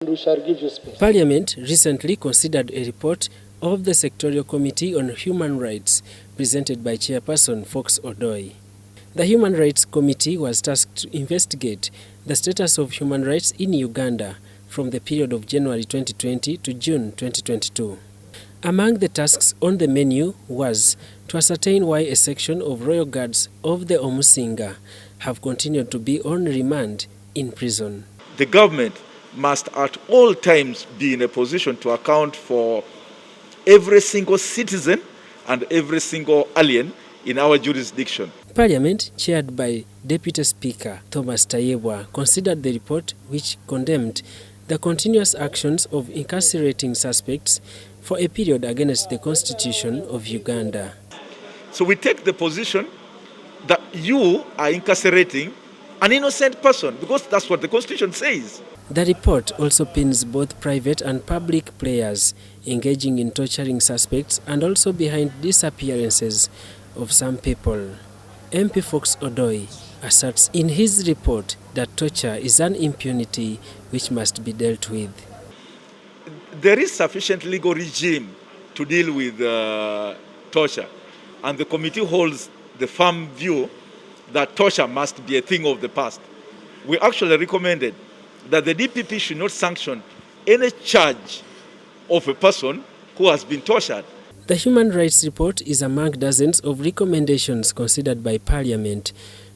and we shall give you space. Parliament recently considered a report of the Sectorial Committee on Human Rights presented by Chairperson Fox Odoi. The Human Rights Committee was tasked to investigate the status of human rights in Uganda from the period of January 2020 to June 2022. Among the tasks on the menu was to ascertain why a section of royal guards of the Omusinga have continued to be on remand in prison. The government must at all times be in a position to account for every single citizen and every single alien in our jurisdiction. Parliament, chaired by Deputy Speaker Thomas Tayebwa, considered the report which condemned the continuous actions of incarcerating suspects for a period against the Constitution of Uganda. So we take the position that you are incarcerating an innocent person because that's what the Constitution says. The report also pins both private and public players engaging in torturing suspects and also behind disappearances of some people. MP Fox Odoi asserts in his report that torture is an impunity which must be dealt with. There is sufficient legal regime to deal with torture, and the committee holds the firm view that torture must be a thing of the past. We actually recommended that the DPP should not sanction any charge of a person who has been tortured. The Human Rights Report is among dozens of recommendations considered by Parliament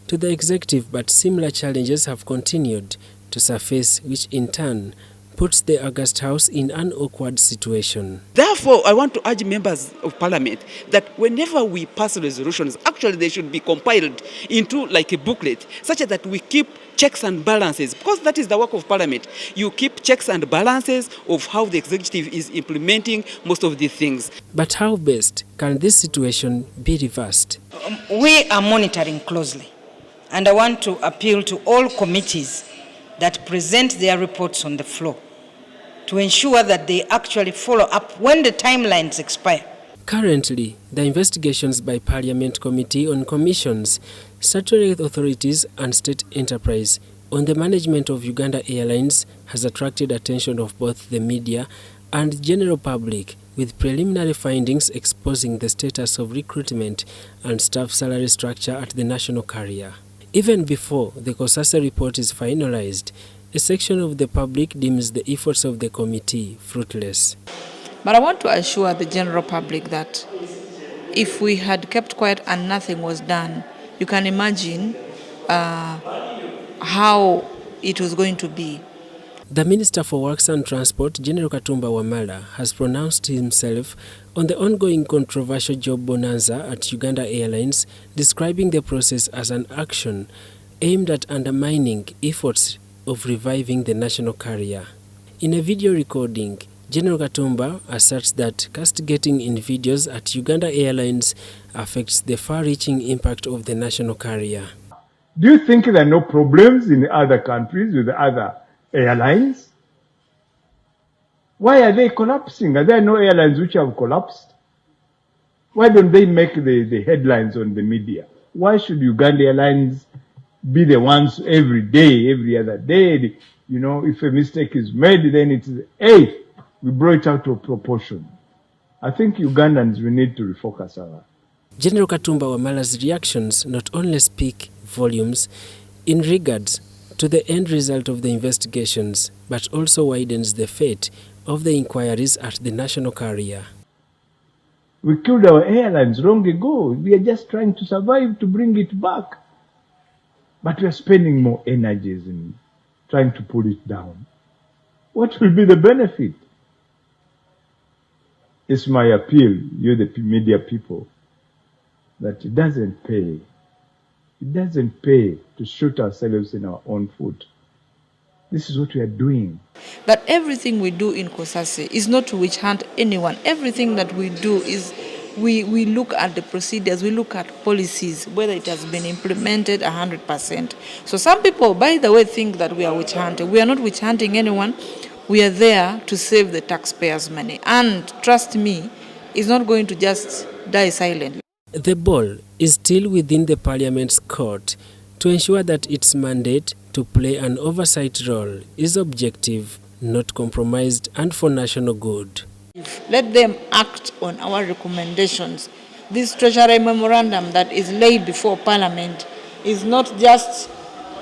to the executive, but similar challenges have continued to surface, which in turn puts the August House in an awkward situation. Therefore, I want to urge members of Parliament that whenever we pass resolutions, actually they should be compiled into like a booklet, such that we keep checks and balances, because that is the work of Parliament. You keep checks and balances of how the executive is implementing most of these things. But how best can this situation be reversed? We are monitoring closely, and I want to appeal to all committees that present their reports on the floor to ensure that they actually follow up when the timelines expire. Currently, the investigations by Parliament Committee on Commissions, Statutory Authorities and State Enterprise on the management of Uganda Airlines has attracted attention of both the media and general public, with preliminary findings exposing the status of recruitment and staff salary structure at the national carrier. Even before the COSASA report is finalized, a section of the public deems the efforts of the committee fruitless. But I want to assure the general public that if we had kept quiet and nothing was done, you can imagine how it was going to be. The Minister for Works and Transport, General Katumba Wamala, has pronounced himself on the ongoing controversial job bonanza at Uganda Airlines, describing the process as an action aimed at undermining efforts of reviving the national carrier. In a video recording, General Katumba asserts that castigating in videos at Uganda Airlines affects the far-reaching impact of the national carrier. Do you think there are no problems in other countries with other airlines? Why are they collapsing? Are there no airlines which have collapsed? Why don't they make the headlines on the media? Why should Uganda Airlines be the ones every day, every other day? You know, if a mistake is made, then it's, hey, we brought it out of proportion. I think Ugandans, we need to refocus our. General Katumba Wamala's reactions not only speak volumes in regards to the end result of the investigations, but also widens the fate of the inquiries at the national carrier. We killed our airlines long ago. We are just trying to survive to bring it back. But we are spending more energies in trying to pull it down. What will be the benefit? It's my appeal, you the media people, that it doesn't pay. It doesn't pay to shoot ourselves in our own foot. This is what we are doing. That everything we do in COSASA is not to witch hunt anyone. Everything that we do is we look at the procedures, we look at policies, whether it has been implemented 100%. So some people, by the way, think that we are witch hunting. We are not witch hunting anyone. We are there to save the taxpayers' money. And trust me, it's not going to just die silently. The ball is still within the Parliament's court to ensure that its mandate to play an oversight role is objective, not compromised, and for national good. Let them act on our recommendations. This Treasury memorandum that is laid before Parliament is not just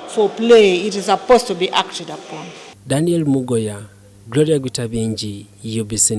for play, it is supposed to be acted upon. Daniel Mugoya, Gloria Gutabinji, UBC.